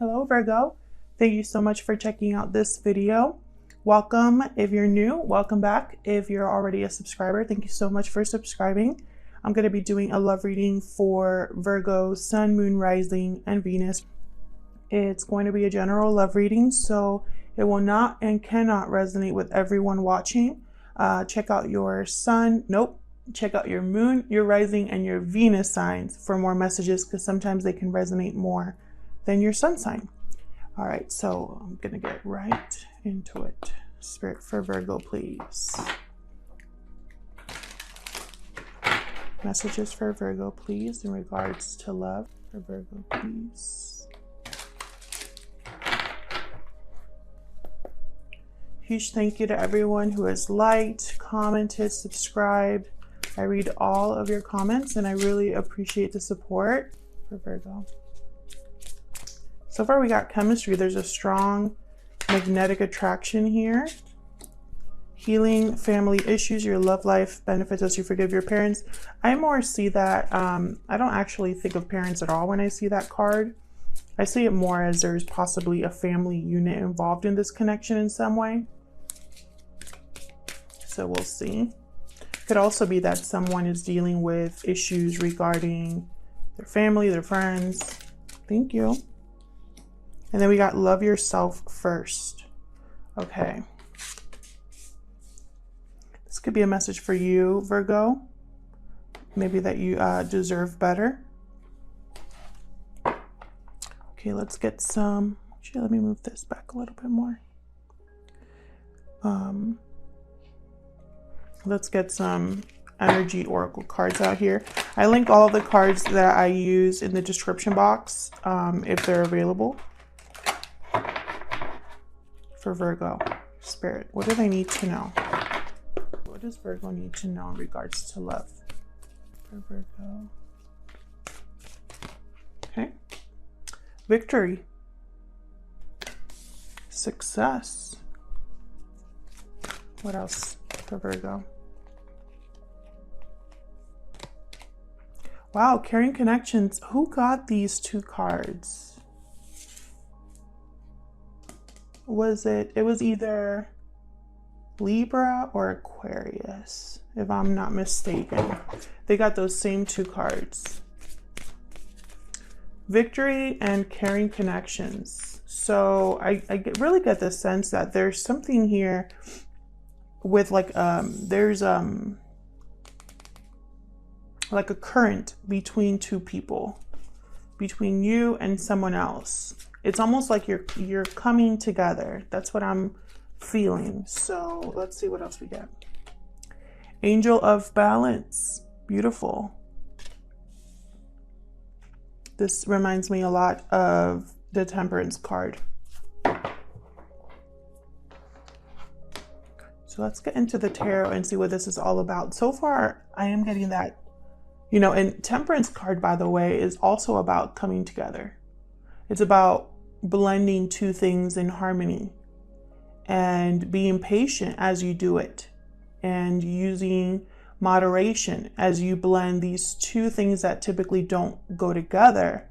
Hello Virgo, thank you so much for checking out this video. Welcome if you're new, welcome back if you're already a subscriber. Thank you so much for subscribing. I'm going to be doing a love reading for Virgo, Sun, Moon, Rising, and Venus. It's going to be a general love reading, so it will not and cannot resonate with everyone watching. Check out your Sun, check out your Moon, your Rising, and your Venus signs for more messages, because sometimes they can resonate more than your Sun sign. All right, so I'm gonna get right into it. Spirit for Virgo, please. Messages for Virgo, please, in regards to love. For Virgo, please. Huge thank you to everyone who has liked, commented, subscribed. I read all of your comments and I really appreciate the support. For Virgo. So far we got chemistry. There's a strong magnetic attraction here. Healing family issues, your love life benefits as you forgive your parents. I more see that, I don't actually think of parents at all when I see that card. I see it more as there's possibly a family unit involved in this connection in some way. So we'll see. Could also be that someone is dealing with issues regarding their family, their friends. Thank you. And then we got love yourself first. Okay. This could be a message for you, Virgo. Maybe that you deserve better. Okay, let's get some. Actually, let me move this back a little bit more. Let's get some energy oracle cards out here. I link all of the cards that I use in the description box if they're available. For Virgo, Spirit, what do they need to know? What does Virgo need to know in regards to love? For Virgo. Okay. Victory. Success. What else for Virgo? Wow, caring connections. Who got these two cards? It was either Libra or Aquarius, if I'm not mistaken. They got those same two cards. Victory and caring connections. So I really get the sense that there's something here with like there's like a current between two people, between you and someone else. It's almost like you're coming together. That's what I'm feeling. So let's see what else we get. Angel of Balance. Beautiful. This reminds me a lot of the Temperance card. So let's get into the tarot and see what this is all about. So far, I am getting that, and Temperance card, by the way, is also about coming together. It's about blending two things in harmony and being patient as you do it and using moderation as you blend these two things that typically don't go together,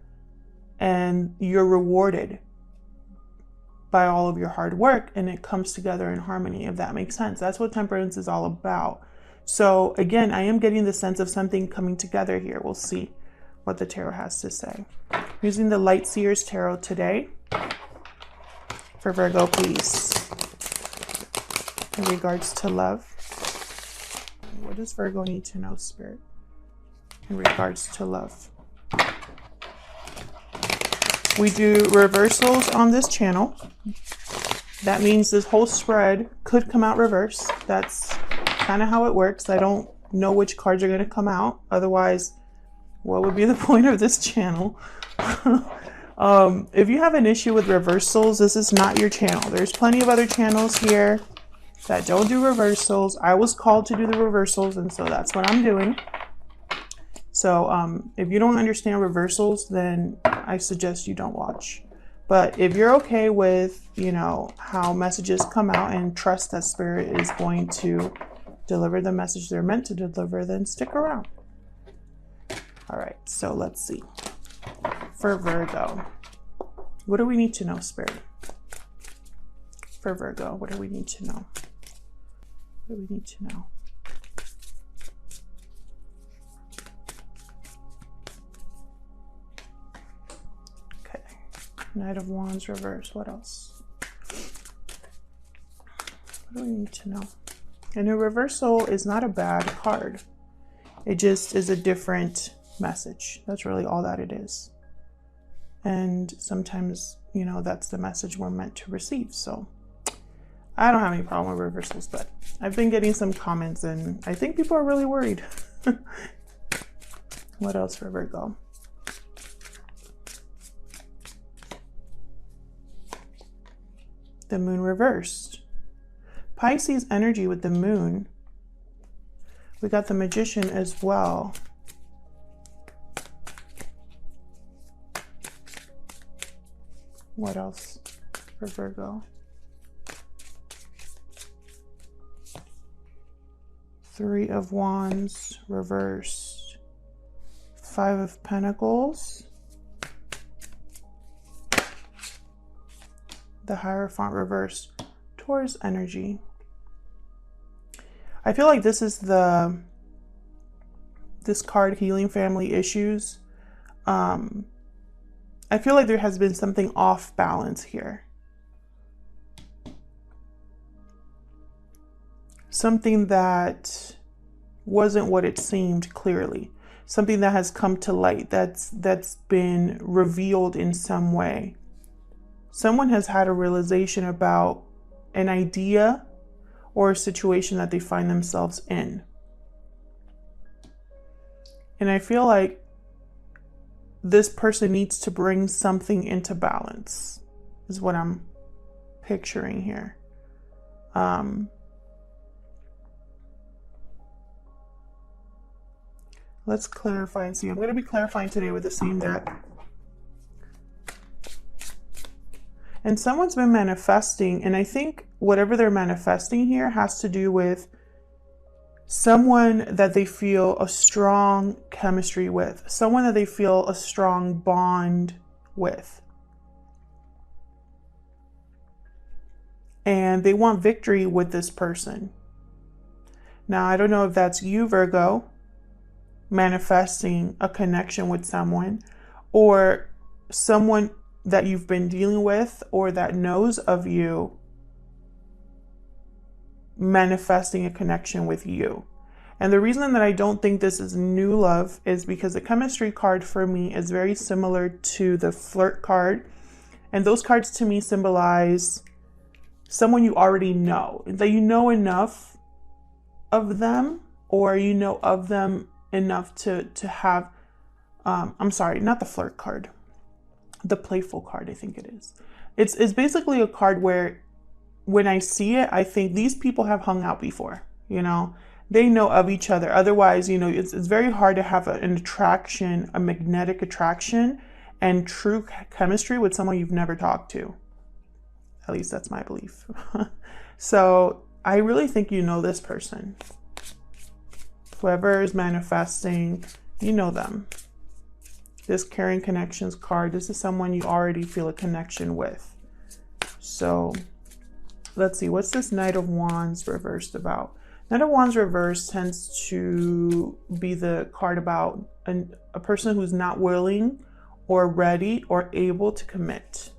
and you're rewarded by all of your hard work and it comes together in harmony, if that makes sense. That's what Temperance is all about. So again, I am getting the sense of something coming together here. We'll see what the tarot has to say. I'm using the Light Seers Tarot today. For Virgo, please. In regards to love. What does Virgo need to know, Spirit? In regards to love. We do reversals on this channel. That means this whole spread could come out reverse. That's kind of how it works. I don't know which cards are going to come out. Otherwise, what would be the point of this channel? If you have an issue with reversals, this is not your channel. There's plenty of other channels here that don't do reversals. I was called to do the reversals, and so that's what I'm doing. So if you don't understand reversals, then I suggest you don't watch. But if you're okay with, how messages come out and trust that Spirit is going to deliver the message they're meant to deliver, then stick around. All right, so let's see. For Virgo, What do we need to know, Spirit? For Virgo, what do we need to know? What do we need to know? Okay. Knight of Wands reverse. What else? What do we need to know? And a reversal is not a bad card. It just is a different message. That's really all that it is. And sometimes, you know, that's the message we're meant to receive. So I don't have any problem with reversals, but I've been getting some comments and I think people are really worried. What else for Virgo? The moon reversed. Pisces energy with the moon. We got the Magician as well. What else for Virgo? Three of Wands reversed. Five of Pentacles. The Hierophant reversed. Taurus energy. I feel like this is this card, Healing Family Issues. I feel like there has been something off balance here. Something that wasn't what it seemed clearly. Something that has come to light, that's been revealed in some way. Someone has had a realization about an idea or a situation that they find themselves in. And I feel like this person needs to bring something into balance, is what I'm picturing here. Let's clarify and see. I'm going to be clarifying today with the same deck. And someone's been manifesting, and I think whatever they're manifesting here has to do with someone that they feel a strong chemistry with, someone that they feel a strong bond with. And they want victory with this person. Now, I don't know if that's you, Virgo, manifesting a connection with someone, or someone that you've been dealing with or that knows of you manifesting a connection with you. And the reason that I don't think this is new love is because the chemistry card for me is very similar to the flirt card. And those cards to me symbolize someone you already know, that you know enough of them, or you know of them enough to have, I'm sorry, not the flirt card, the playful card, I think it is. It's basically a card where when I see it, I think these people have hung out before, you know, they know of each other. Otherwise, you know, it's very hard to have an attraction, a magnetic attraction and true chemistry with someone you've never talked to. At least that's my belief. So I really think you know this person. Whoever is manifesting, you know them. This Caring Connections card, this is someone you already feel a connection with. So let's see, what's this Knight of Wands reversed about? Knight of Wands reversed tends to be the card about a person who's not willing or ready or able to commit.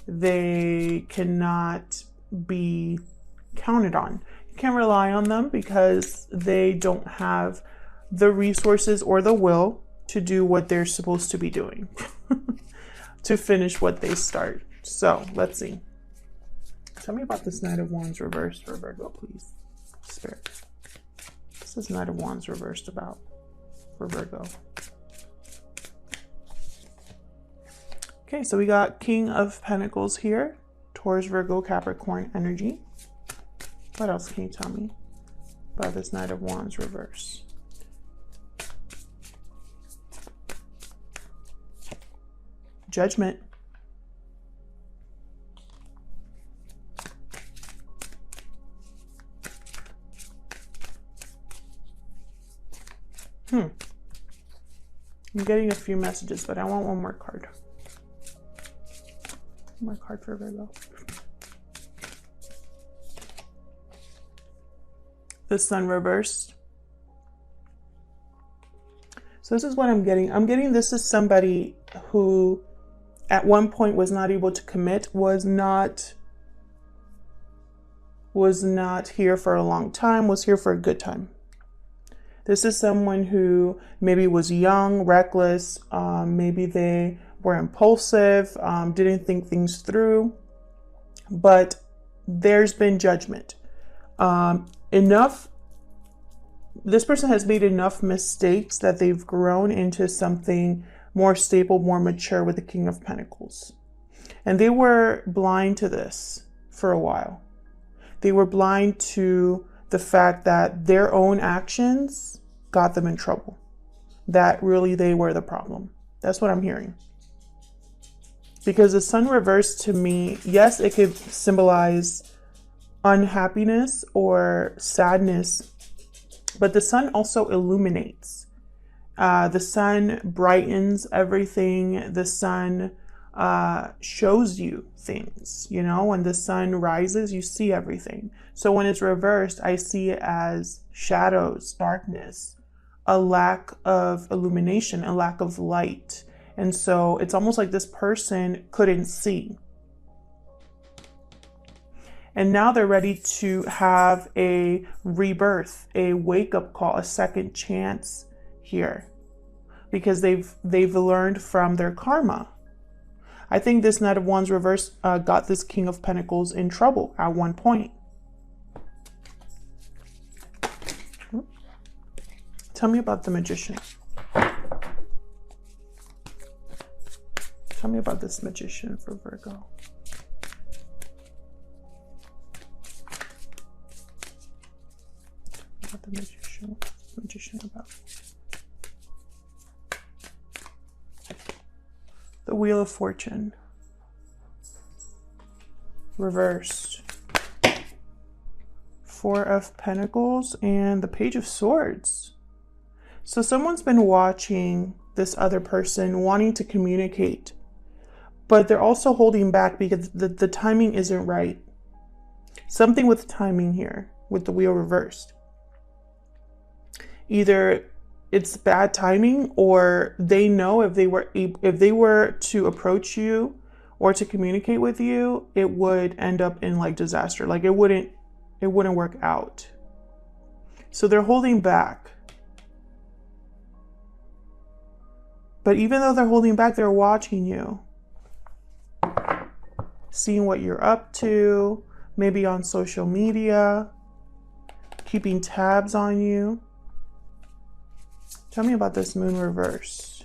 They cannot be counted on. You can't rely on them because they don't have the resources or the will to do what they're supposed to be doing, to finish what they start. So let's see. Tell me about this Knight of Wands reversed for Virgo, please. Spirit. This is Knight of Wands reversed about for Virgo. Okay, so we got King of Pentacles here. Taurus, Virgo, Capricorn energy. What else can you tell me about this Knight of Wands reverse? Judgment. I'm getting a few messages, but I want one more card. One more card for Virgo. The Sun reversed. So this is what I'm getting. I'm getting this is somebody who at one point was not able to commit, was not here for a long time, was here for a good time. This is someone who maybe was young, reckless, maybe they were impulsive, didn't think things through, but there's been judgment. This person has made enough mistakes that they've grown into something more stable, more mature with the King of Pentacles. And they were blind to this for a while. They were blind to the fact that their own actions got them in trouble. That really they were the problem. That's what I'm hearing. Because the Sun reversed to me, yes, it could symbolize unhappiness or sadness, but the Sun also illuminates. The Sun brightens everything. The Sun shows you things. You know, when the Sun rises, you see everything. So when it's reversed, I see it as shadows, darkness, a lack of illumination, a lack of light. And so it's almost like this person couldn't see. And now they're ready to have a rebirth, a wake-up call, a second chance here, because they've learned from their karma. I think this Knight of Wands reverse got this King of Pentacles in trouble at one point. Tell me about the Magician. Tell me about this Magician for Virgo. About the Magician. What's the Magician about? The Wheel of Fortune. Reversed. Four of Pentacles and the Page of Swords. So someone's been watching this other person, wanting to communicate, but they're also holding back because the timing isn't right. Something with timing here, with the wheel reversed. Either it's bad timing, or they know if they were to approach you or to communicate with you, it would end up in like disaster. Like it wouldn't work out. So they're holding back. But even though they're holding back, they're watching you, seeing what you're up to, maybe on social media, keeping tabs on you. Tell me about this Moon reverse.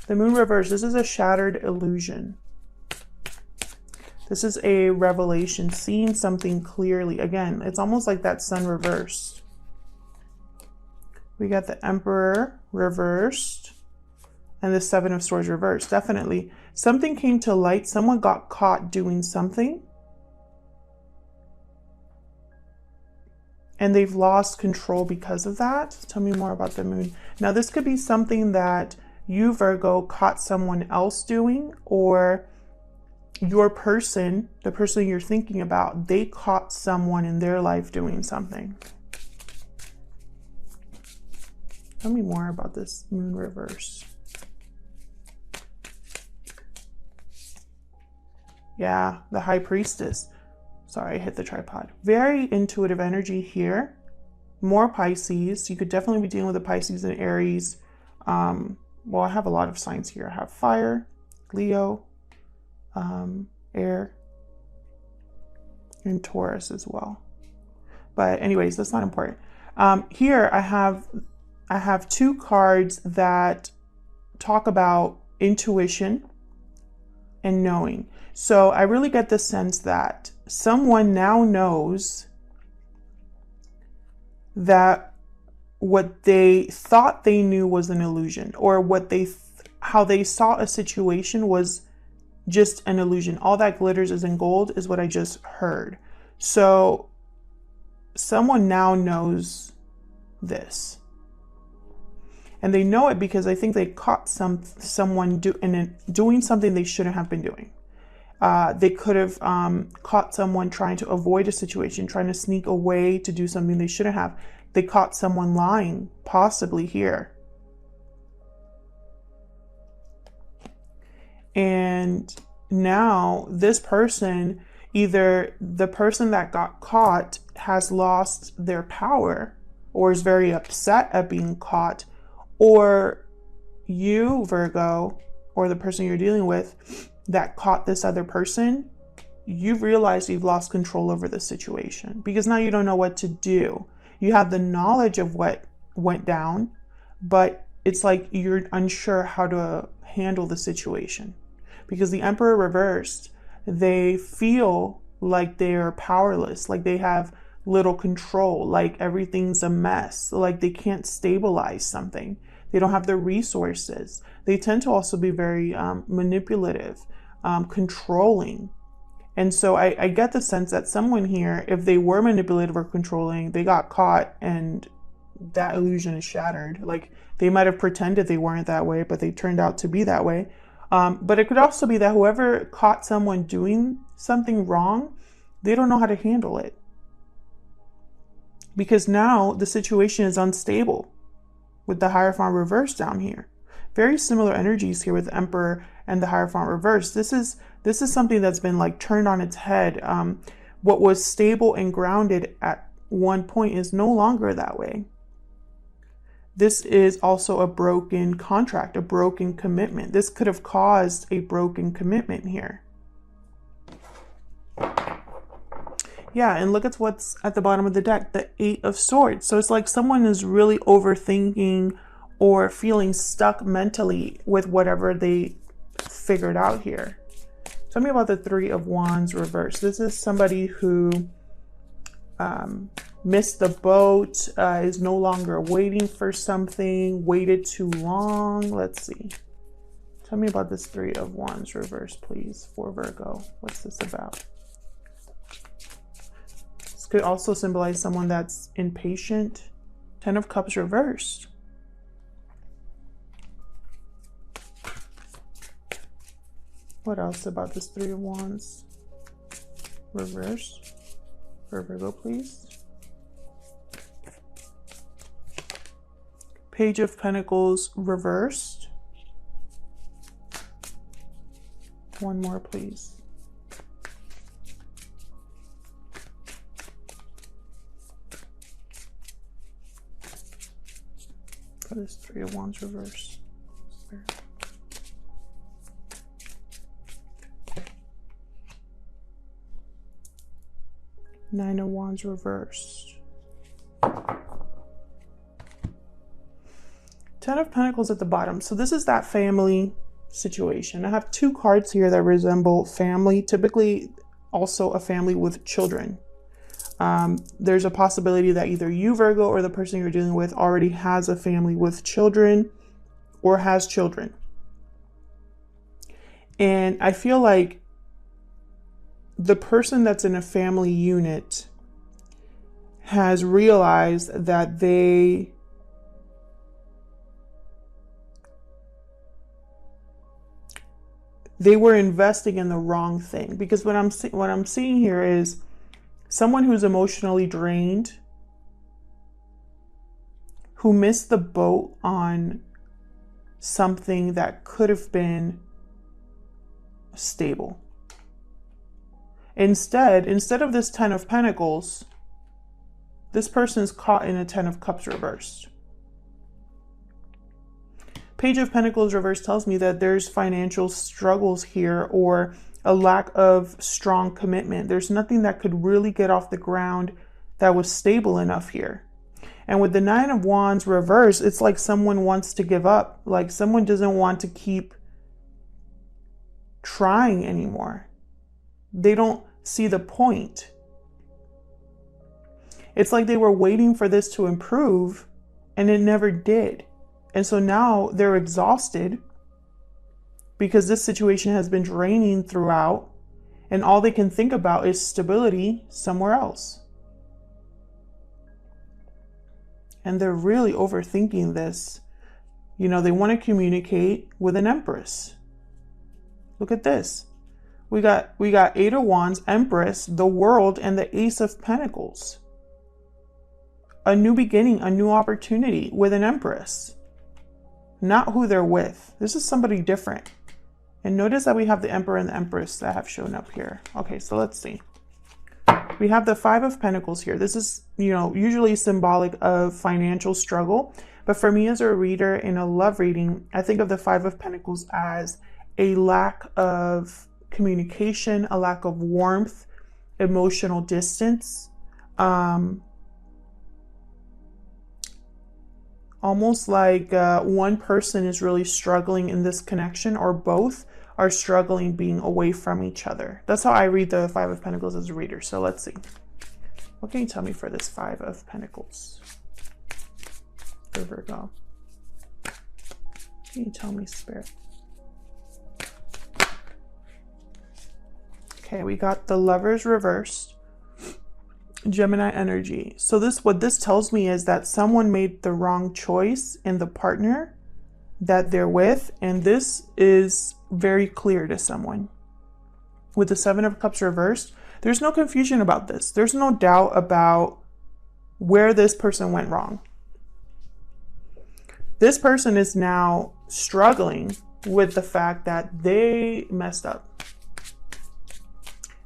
The Moon reverse, this is a shattered illusion. This is a revelation, seeing something clearly. Again, it's almost like that Sun reversed. We got the Emperor reversed and the Seven of Swords reversed. Definitely something came to light. Someone got caught doing something and they've lost control because of that. Tell me more about the Moon. Now this could be something that you, Virgo, caught someone else doing, or your person, the person you're thinking about, they caught someone in their life doing something. Tell me more about this Moon reverse. Yeah, the High Priestess. Sorry, I hit the tripod. Very intuitive energy here. More Pisces. You could definitely be dealing with the Pisces and Aries. Well, I have a lot of signs here. I have fire, Leo, air, and Taurus as well. But anyways, that's not important. Here I have two cards that talk about intuition and knowing. So I really get the sense that someone now knows that what they thought they knew was an illusion, or how they saw a situation was just an illusion. All that glitters isn't gold is what I just heard. So someone now knows this. And they know it because I think they caught someone doing something they shouldn't have been doing. They could have caught someone trying to avoid a situation, trying to sneak away to do something they shouldn't have. They caught someone lying, possibly here. And now this person, either the person that got caught has lost their power or is very upset at being caught, or you, Virgo, or the person you're dealing with that caught this other person, you've realized you've lost control over the situation because now you don't know what to do. You have the knowledge of what went down, but it's like you're unsure how to handle the situation because the Emperor reversed, they feel like they're powerless, like they have little control, like everything's a mess, like they can't stabilize something. They don't have the resources. They tend to also be very manipulative, controlling. And so I get the sense that someone here, if they were manipulative or controlling, they got caught and that illusion is shattered. Like they might have pretended they weren't that way, but they turned out to be that way. But it could also be that whoever caught someone doing something wrong, they don't know how to handle it. Because now the situation is unstable with the Hierophant reverse down here. Very similar energies here with the Emperor and the Hierophant reverse. This is something that's been like turned on its head. What was stable and grounded at one point is no longer that way. This is also a broken contract, a broken commitment. This could have caused a broken commitment here. Yeah, and look at what's at the bottom of the deck, the Eight of Swords. So it's like someone is really overthinking or feeling stuck mentally with whatever they figured out here. Tell me about the Three of Wands reverse. This is somebody who missed the boat, is no longer waiting for something, waited too long. Let's see. Tell me about this Three of Wands reverse, please, for Virgo. What's this about? This could also symbolize someone that's impatient. Ten of Cups reversed. What else about this Three of Wands reverse for Virgo, please? Page of Pentacles reversed. One more, please. For this Three of Wands reverse. Nine of Wands reversed. Ten of Pentacles at the bottom. So this is that family situation. I have two cards here that resemble family, typically also a family with children. There's a possibility that either you, Virgo, or the person you're dealing with already has a family with children or has children. And I feel like the person that's in a family unit has realized that they were investing in the wrong thing. Because what I'm seeing here is someone who's emotionally drained, who missed the boat on something that could have been stable. Instead of this Ten of Pentacles, this person's caught in a Ten of Cups reversed. Page of Pentacles reversed tells me that there's financial struggles here or a lack of strong commitment. There's nothing that could really get off the ground that was stable enough here. And with the Nine of Wands reversed, it's like someone wants to give up. Like someone doesn't want to keep trying anymore. They don't see the point. It's like they were waiting for this to improve and it never did. And so now they're exhausted because this situation has been draining throughout and all they can think about is stability somewhere else. And they're really overthinking this You know, they want to communicate with an Empress. Look at this. We got Eight of Wands, Empress, the World, and the Ace of Pentacles. A new beginning, a new opportunity with an Empress. Not who they're with. This is somebody different. And notice that we have the Emperor and the Empress that have shown up here. Okay, so let's see. We have the Five of Pentacles here. This is, you know, usually symbolic of financial struggle. But for me as a reader in a love reading, I think of the Five of Pentacles as a lack of communication, a lack of warmth, emotional distance. Almost like one person is really struggling in this connection, or both are struggling being away from each other. That's how I read the Five of Pentacles as a reader. So let's see. What can you tell me for this Five of Pentacles for Virgo? What can you tell me, Spirit? Okay, we got the Lovers reversed. Gemini energy. So what this tells me is that someone made the wrong choice in the partner that they're with, and this is very clear to someone. With the Seven of Cups reversed, there's no confusion about this. There's no doubt about where this person went wrong. This person is now struggling with the fact that they messed up.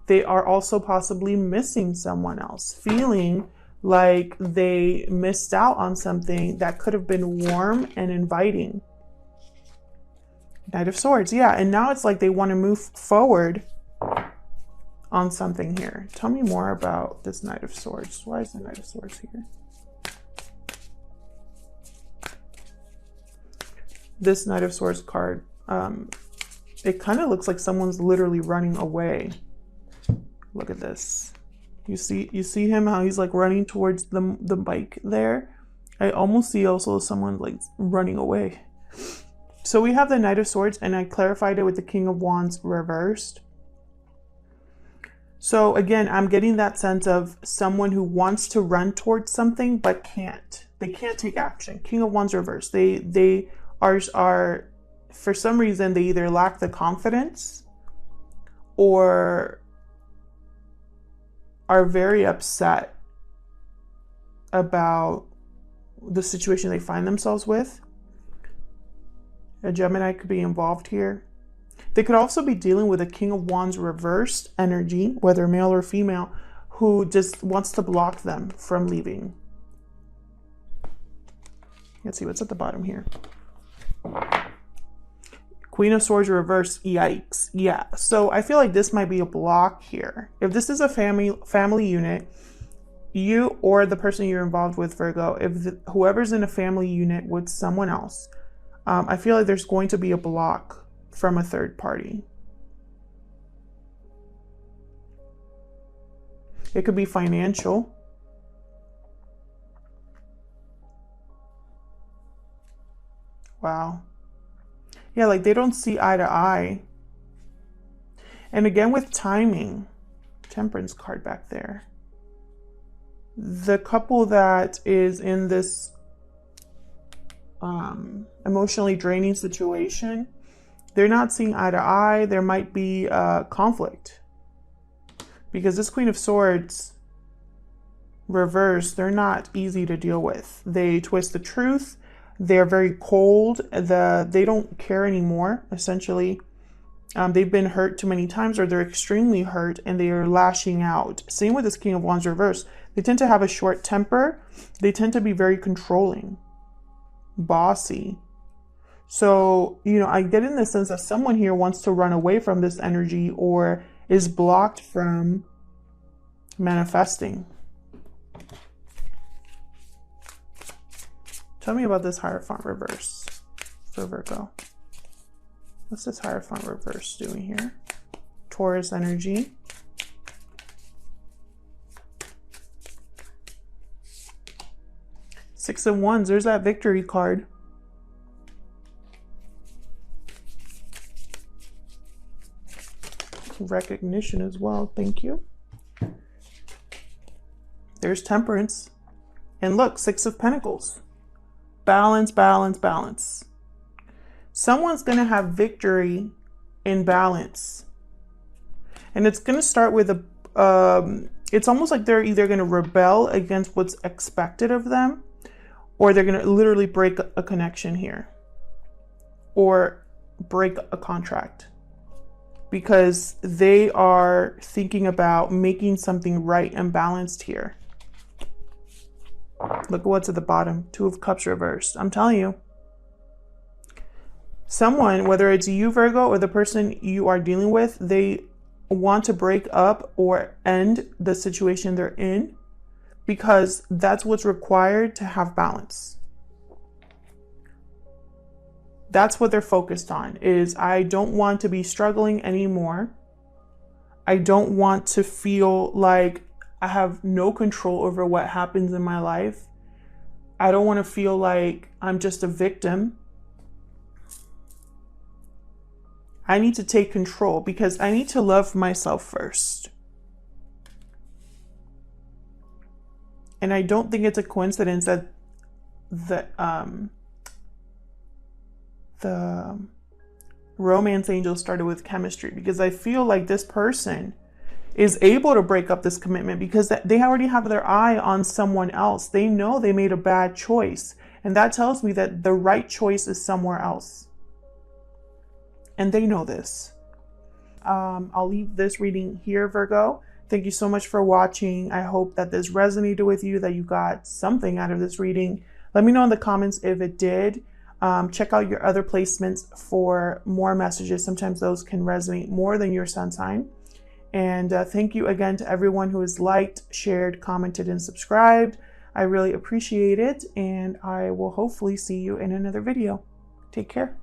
They are also possibly missing someone else, feeling like they missed out on something that could have been warm and inviting. Knight of Swords, yeah. And now it's like they want to move forward on something here. Tell me more about this Knight of Swords. Why is the Knight of Swords here? This Knight of Swords card, it kind of looks like someone's literally running away. Look at this. You see him, how he's like running towards the bike there. I almost see also someone like running away. So we have the Knight of Swords, and I clarified it with the King of Wands reversed. So again, I'm getting that sense of someone who wants to run towards something but can't. They can't take action. King of Wands reversed. They are for some reason they either lack the confidence or are very upset about the situation they find themselves with. A Gemini could be involved here. They could also be dealing with a King of Wands reversed energy, whether male or female, who just wants to block them from leaving. Let's see what's at the bottom here. Queen of Swords reversed, yikes. Yeah, so I feel like this might be a block here. If this is a family unit, you or the person you're involved with, Virgo, if whoever's in a family unit with someone else, I feel like there's going to be a block from a third party. It could be financial. Wow. Yeah, like they don't see eye to eye. And again with timing, Temperance card back there. The couple that is in this emotionally draining situation, they're not seeing eye to eye. There might be conflict. Because this Queen of Swords reversed, they're not easy to deal with. They twist the truth. They're very cold. They don't care anymore, essentially. They've been hurt too many times, or they're extremely hurt and they are lashing out. Same with this King of Wands reverse. They tend to have a short temper. They tend to be very controlling, bossy. So, you know, I get in the sense that someone here wants to run away from this energy or is blocked from manifesting. Tell me about this Hierophant reverse for Virgo. What's this Hierophant reverse doing here? Taurus energy. Six of Wands, there's that victory card. Recognition as well, thank you. There's Temperance. And look, Six of Pentacles. Balance, balance, balance. someone's going to have victory in balance. And it's going to start with it's almost like they're either going to rebel against what's expected of them, or they're going to literally break a connection here, or break a contract, because they are thinking about making something right and balanced here. Look at what's at the bottom. Two of Cups reversed. I'm telling you. Someone, whether it's you, Virgo, or the person you are dealing with, they want to break up or end the situation they're in, because that's what's required to have balance. That's what they're focused on, is I don't want to be struggling anymore. I don't want to feel like I have no control over what happens in my life. I don't want to feel like I'm just a victim. I need to take control, because I need to love myself first. And I don't think it's a coincidence that the romance angel started with chemistry, because I feel like this person is able to break up this commitment because they already have their eye on someone else. They know they made a bad choice. And that tells me that the right choice is somewhere else. And they know this. I'll leave this reading here, Virgo. Thank you so much for watching. I hope that this resonated with you, that you got something out of this reading. Let me know in the comments if it did. Check out your other placements for more messages. Sometimes those can resonate more than your sun sign. And thank you again to everyone who has liked, shared, commented, and subscribed. I really appreciate it. And I will hopefully see you in another video. Take care.